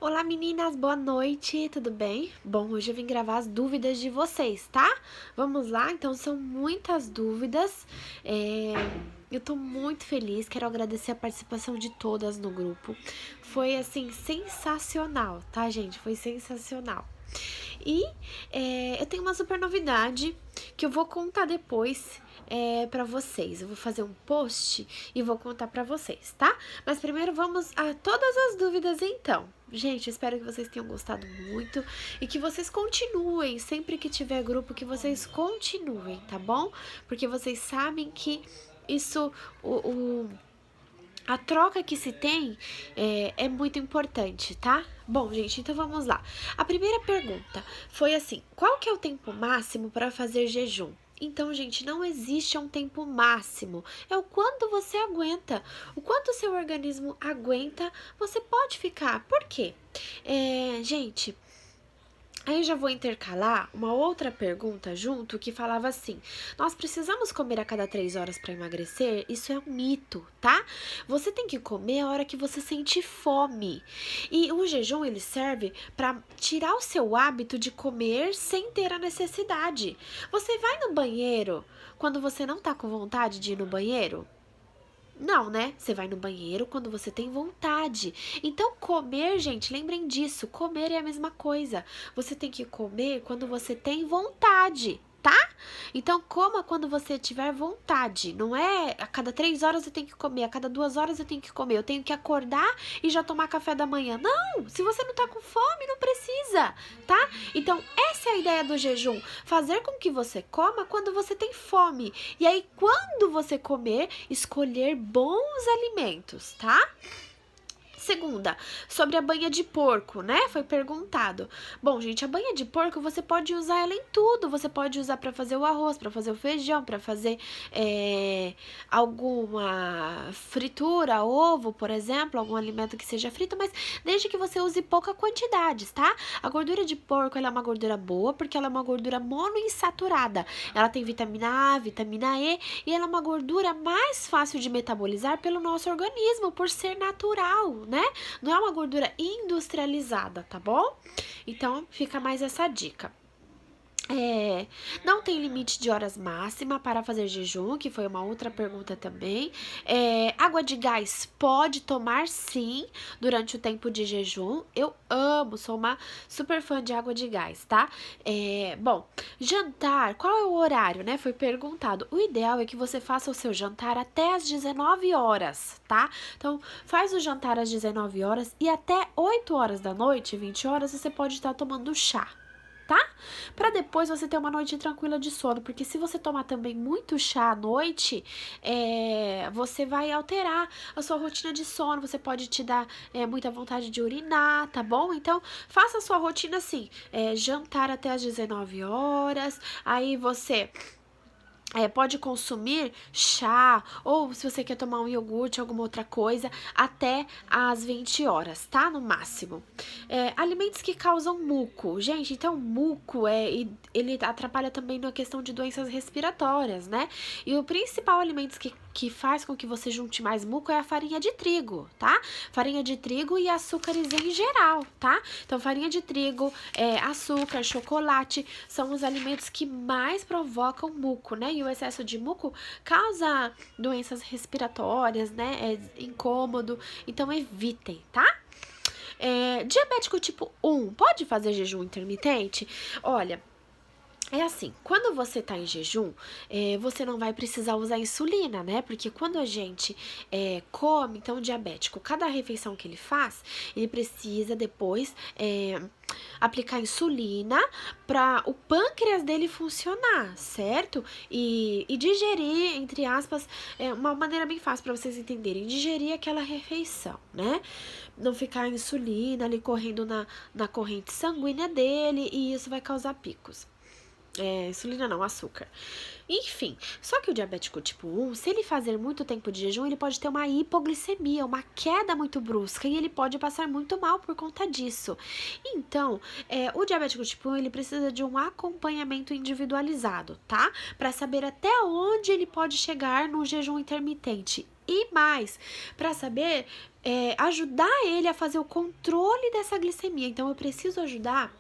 Olá meninas, boa noite, tudo bem? Bom, hoje eu vim gravar as dúvidas de vocês, tá? Vamos lá, então são muitas dúvidas, eu tô muito feliz, quero agradecer a participação de todas no grupo. Foi assim, sensacional, tá gente? Foi sensacional. E eu tenho uma super novidade que eu vou contar depois pra vocês. Eu vou fazer um post e vou contar pra vocês, tá? Mas primeiro vamos a todas as dúvidas então. Gente, eu espero que vocês tenham gostado muito e que vocês continuem, sempre que tiver grupo, que vocês continuem, tá bom? Porque vocês sabem que isso, a troca que se tem é muito importante, tá? Bom, gente, então vamos lá. A primeira pergunta foi assim: qual que é o tempo máximo para fazer jejum? Então, gente, não existe um tempo máximo. É o quanto você aguenta. O quanto o seu organismo aguenta, você pode ficar. Por quê? Gente, aí eu já vou intercalar uma outra pergunta junto que falava assim: nós precisamos comer a cada 3 horas para emagrecer? Isso é um mito, tá? Você tem que comer a hora que você sente fome. E o jejum ele serve para tirar o seu hábito de comer sem ter a necessidade. Você vai no banheiro quando você não tá com vontade de ir no banheiro? Não, né? Você vai no banheiro quando você tem vontade. Então, comer, gente, lembrem disso. Comer é a mesma coisa. Você tem que comer quando você tem vontade, tá? Então, coma quando você tiver vontade. Não é a cada 3 horas eu tenho que comer, a cada 2 horas eu tenho que comer. Eu tenho que acordar e já tomar café da manhã. Não! Se você não tá com fome, não precisa, tá? Então, essa é a ideia do jejum. Fazer com que você coma quando você tem fome. E aí, quando você comer, escolher bons alimentos, tá? Segunda, sobre a banha de porco, né? Foi perguntado. Bom, gente, a banha de porco você pode usar ela em tudo. Você pode usar para fazer o arroz, para fazer o feijão, para fazer alguma fritura, ovo, por exemplo, algum alimento que seja frito, mas desde que você use pouca quantidade, tá? A gordura de porco ela é uma gordura boa porque ela é uma gordura monoinsaturada. Ela tem vitamina A, vitamina E e ela é uma gordura mais fácil de metabolizar pelo nosso organismo por ser natural, né? Não é uma gordura industrializada, tá bom? Então, fica mais essa dica. Não tem limite de horas máxima para fazer jejum, que foi uma outra pergunta também. Água de gás pode tomar sim durante o tempo de jejum. Eu amo, sou uma super fã de água de gás, tá? Bom, jantar, qual é o horário, né? Foi perguntado. O ideal é que você faça o seu jantar até às 19 horas, tá? Então, faz o jantar às 19 horas e até 8 horas da noite, 20 horas, você pode estar tomando chá, tá? Para depois você ter uma noite tranquila de sono, porque se você tomar também muito chá à noite, você vai alterar a sua rotina de sono, você pode te dar muita vontade de urinar, tá bom? Então, faça a sua rotina assim, jantar até as 19 horas, aí você pode consumir chá, ou se você quer tomar um iogurte, alguma outra coisa, até às 20 horas, tá? No máximo. Alimentos que causam muco. Gente, então muco ele atrapalha também na questão de doenças respiratórias, né? E o principal alimento que faz com que você junte mais muco é a farinha de trigo, tá? Farinha de trigo e açúcares em geral, tá? Então, farinha de trigo, açúcar, chocolate são os alimentos que mais provocam muco, né? E o excesso de muco causa doenças respiratórias, né? É incômodo, então evitem, tá? Diabético tipo 1 pode fazer jejum intermitente? Olha, é assim, quando você tá em jejum, você não vai precisar usar insulina, né? Porque quando a gente come, então o diabético, cada refeição que ele faz, ele precisa depois aplicar insulina para o pâncreas dele funcionar, certo? E digerir, entre aspas, uma maneira bem fácil para vocês entenderem, digerir aquela refeição, né? Não ficar a insulina ali correndo na corrente sanguínea dele e isso vai causar picos. Insulina não, açúcar. Enfim, só que o diabético tipo 1, se ele fazer muito tempo de jejum, ele pode ter uma hipoglicemia, uma queda muito brusca, e ele pode passar muito mal por conta disso. Então, o diabético tipo 1, ele precisa de um acompanhamento individualizado, tá? Para saber até onde ele pode chegar no jejum intermitente. e mais, para saber ajudar ele a fazer o controle dessa glicemia. Então, eu preciso ajudar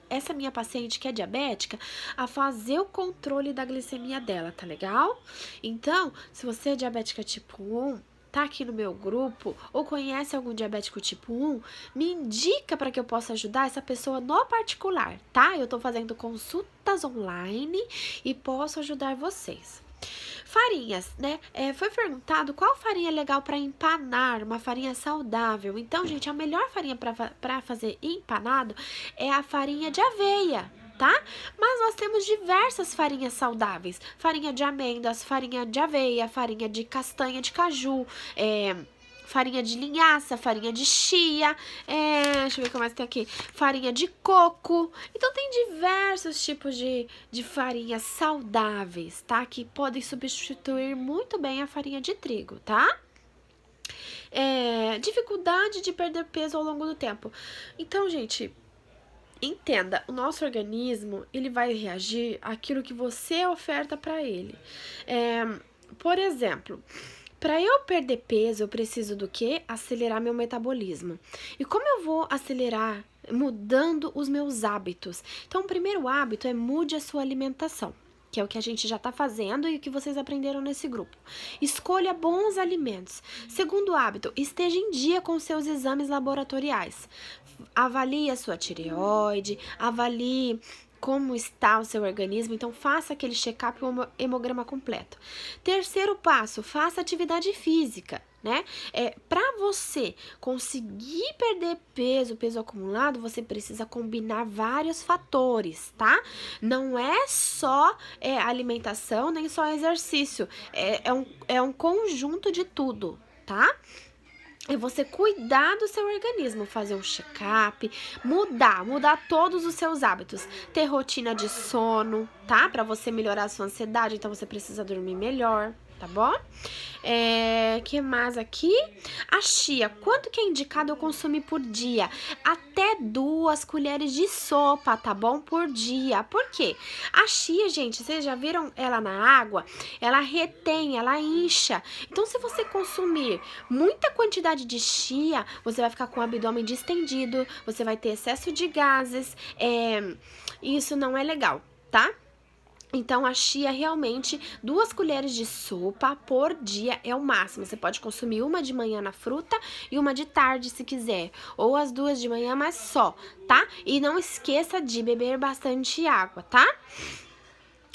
essa minha paciente que é diabética a fazer o controle da glicemia dela, tá legal? Então, se você é diabética tipo 1, tá aqui no meu grupo ou conhece algum diabético tipo 1, me indica para que eu possa ajudar essa pessoa no particular, tá? Eu tô fazendo consultas online e posso ajudar vocês. Farinhas, né? Foi perguntado qual farinha é legal para empanar, uma farinha saudável. Então, gente, a melhor farinha para fazer empanado é a farinha de aveia, tá? Mas nós temos diversas farinhas saudáveis. Farinha de amêndoas, farinha de aveia, farinha de castanha de caju, farinha de linhaça, farinha de chia, deixa eu ver o que mais tem aqui, farinha de coco. Então tem diversos tipos de farinhas saudáveis, tá? Que podem substituir muito bem a farinha de trigo, tá? Dificuldade de perder peso ao longo do tempo. Então, gente, entenda, o nosso organismo, ele vai reagir àquilo que você oferta para ele. Por exemplo, para eu perder peso, eu preciso do quê? Acelerar meu metabolismo. E como eu vou acelerar? Mudando os meus hábitos. Então, o primeiro hábito é mude a sua alimentação, que é o que a gente já tá fazendo e o que vocês aprenderam nesse grupo. Escolha bons alimentos. Segundo hábito, esteja em dia com seus exames laboratoriais. Avalie a sua tireoide, avalie como está o seu organismo, então faça aquele check-up, o hemograma completo. Terceiro passo, faça atividade física, né? Para você conseguir perder peso acumulado, você precisa combinar vários fatores, tá? Não é só alimentação, nem só exercício, é um conjunto de tudo, tá? É você cuidar do seu organismo, fazer um check-up, mudar todos os seus hábitos, ter rotina de sono, tá? Pra você melhorar a sua ansiedade, então você precisa dormir melhor, tá bom? Que mais aqui? A chia, quanto que é indicado eu consumir por dia? Até 2 colheres de sopa, tá bom? Por dia. Por quê? A chia, gente, vocês já viram ela na água? Ela retém, ela incha. Então, se você consumir muita quantidade de chia, você vai ficar com o abdômen distendido, você vai ter excesso de gases, isso não é legal, tá? Então, a chia realmente, 2 colheres de sopa por dia é o máximo. Você pode consumir uma de manhã na fruta e uma de tarde, se quiser. Ou as 2 de manhã, mas só, tá? E não esqueça de beber bastante água, tá?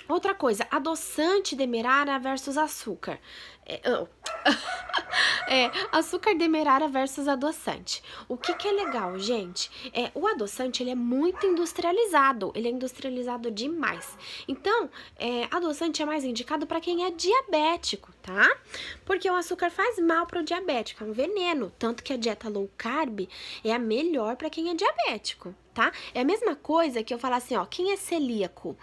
Outra coisa, adoçante demerara versus açúcar. Açúcar demerara versus adoçante. O que é legal, gente? O adoçante, ele é muito industrializado. Ele é industrializado demais. Então, adoçante é mais indicado para quem é diabético, tá? Porque o açúcar faz mal para o diabético, é um veneno. Tanto que a dieta low carb é a melhor para quem é diabético, tá? É a mesma coisa que eu falar assim, ó, quem é celíaco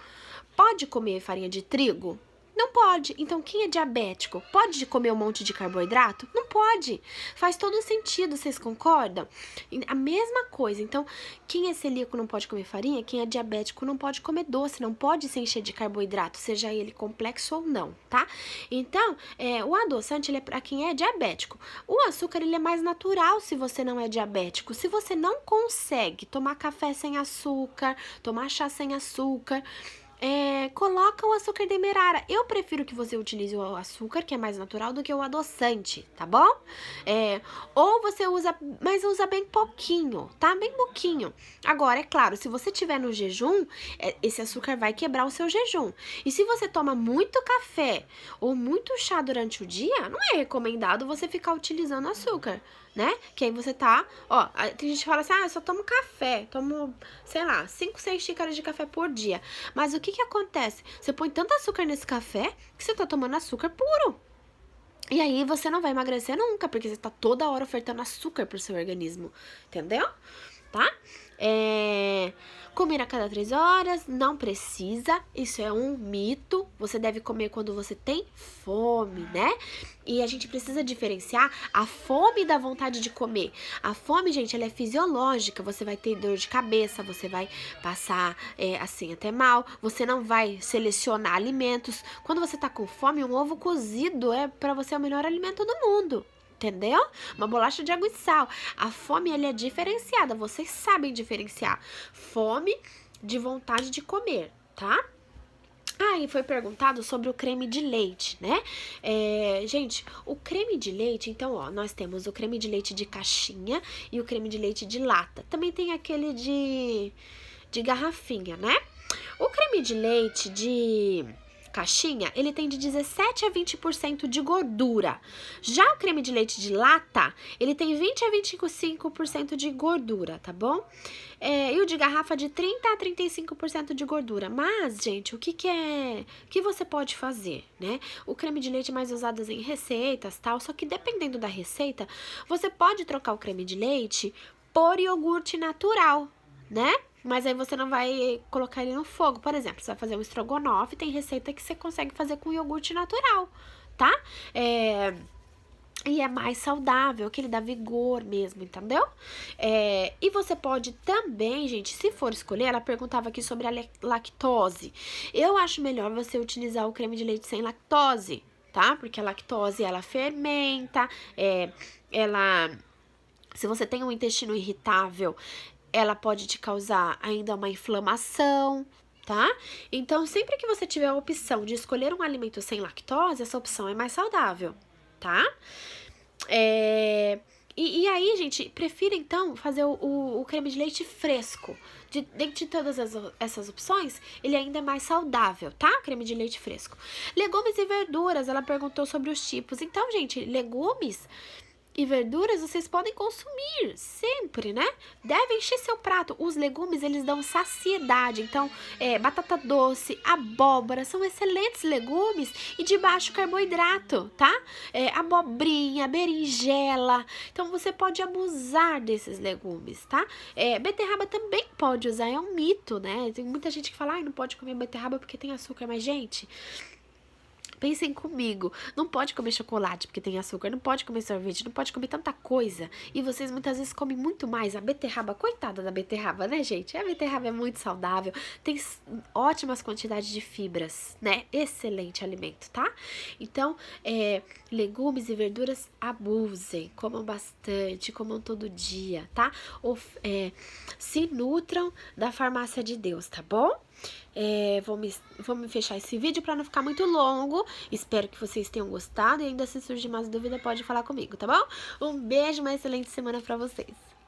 pode comer farinha de trigo? Não pode. Então, quem é diabético pode comer um monte de carboidrato? Não pode. Faz todo sentido, vocês concordam? A mesma coisa. Então, quem é celíaco não pode comer farinha, quem é diabético não pode comer doce, não pode se encher de carboidrato, seja ele complexo ou não, tá? Então, o adoçante, ele é para quem é diabético. O açúcar, ele é mais natural se você não é diabético. Se você não consegue tomar café sem açúcar, tomar chá sem açúcar, coloca o açúcar demerara. Eu prefiro que você utilize o açúcar, que é mais natural, do que o adoçante, tá bom? Ou você usa, mas usa bem pouquinho, tá? Bem pouquinho. Agora, é claro, se você tiver no jejum, esse açúcar vai quebrar o seu jejum. E se você toma muito café ou muito chá durante o dia, não é recomendado você ficar utilizando açúcar, né? Que aí você tá, tem gente que fala assim, eu só tomo café, tomo, sei lá, 5, 6 xícaras de café por dia. Mas o que acontece? Você põe tanto açúcar nesse café que você tá tomando açúcar puro. E aí você não vai emagrecer nunca, porque você tá toda hora ofertando açúcar pro seu organismo, entendeu? tá? Comer a cada 3 horas, não precisa, isso é um mito. Você deve comer quando você tem fome, né? E a gente precisa diferenciar a fome da vontade de comer. A fome, gente, ela é fisiológica. Você vai ter dor de cabeça, você vai passar assim até mal. Você não vai selecionar alimentos. Quando você tá com fome, um ovo cozido é para você o melhor alimento do mundo. Entendeu? Uma bolacha de água e sal. A fome, ela é diferenciada. Vocês sabem diferenciar fome de vontade de comer, tá? E foi perguntado sobre o creme de leite, né? Gente, o creme de leite, então, ó, nós temos o creme de leite de caixinha e o creme de leite de lata. Também tem aquele de garrafinha, né? O creme de leite de caixinha, ele tem de 17 a 20% de gordura. Já o creme de leite de lata, ele tem 20 a 25% de gordura, tá bom? E o de garrafa de 30 a 35% de gordura. Mas, gente, o que você pode fazer, né? O creme de leite é mais usado em receitas, tal, só que dependendo da receita, você pode trocar o creme de leite por iogurte natural, né? Mas aí você não vai colocar ele no fogo. Por exemplo, você vai fazer um estrogonofe, tem receita que você consegue fazer com iogurte natural, tá? E é mais saudável, que ele dá vigor mesmo, entendeu? E você pode também, gente, se for escolher, ela perguntava aqui sobre a lactose. Eu acho melhor você utilizar o creme de leite sem lactose, tá? Porque a lactose, ela fermenta, se você tem um intestino irritável, ela pode te causar ainda uma inflamação, tá? Então, sempre que você tiver a opção de escolher um alimento sem lactose, essa opção é mais saudável, tá? E aí, gente, prefira então fazer o creme de leite fresco. Dentre de todas essas opções, ele ainda é mais saudável, tá? Creme de leite fresco. Legumes e verduras, ela perguntou sobre os tipos. Então, gente, legumes e verduras vocês podem consumir sempre, né? Deve encher seu prato. Os legumes, eles dão saciedade. Então, batata doce, abóbora, são excelentes legumes e de baixo carboidrato, tá? Abobrinha, berinjela. Então, você pode abusar desses legumes, tá? Beterraba também pode usar, é um mito, né? Tem muita gente que fala, não pode comer beterraba porque tem açúcar. Mas, gente, pensem comigo, não pode comer chocolate porque tem açúcar, não pode comer sorvete, não pode comer tanta coisa. E vocês muitas vezes comem muito mais. A beterraba, coitada da beterraba, né, gente? A beterraba é muito saudável, tem ótimas quantidades de fibras, né? Excelente alimento, tá? Então, legumes e verduras, abusem, comam bastante, comam todo dia, tá? Se nutram da farmácia de Deus, tá bom? Vou me fechar esse vídeo para não ficar muito longo. Espero que vocês tenham gostado e ainda se surgir mais dúvida pode falar comigo, tá bom? Um beijo, uma excelente semana para vocês.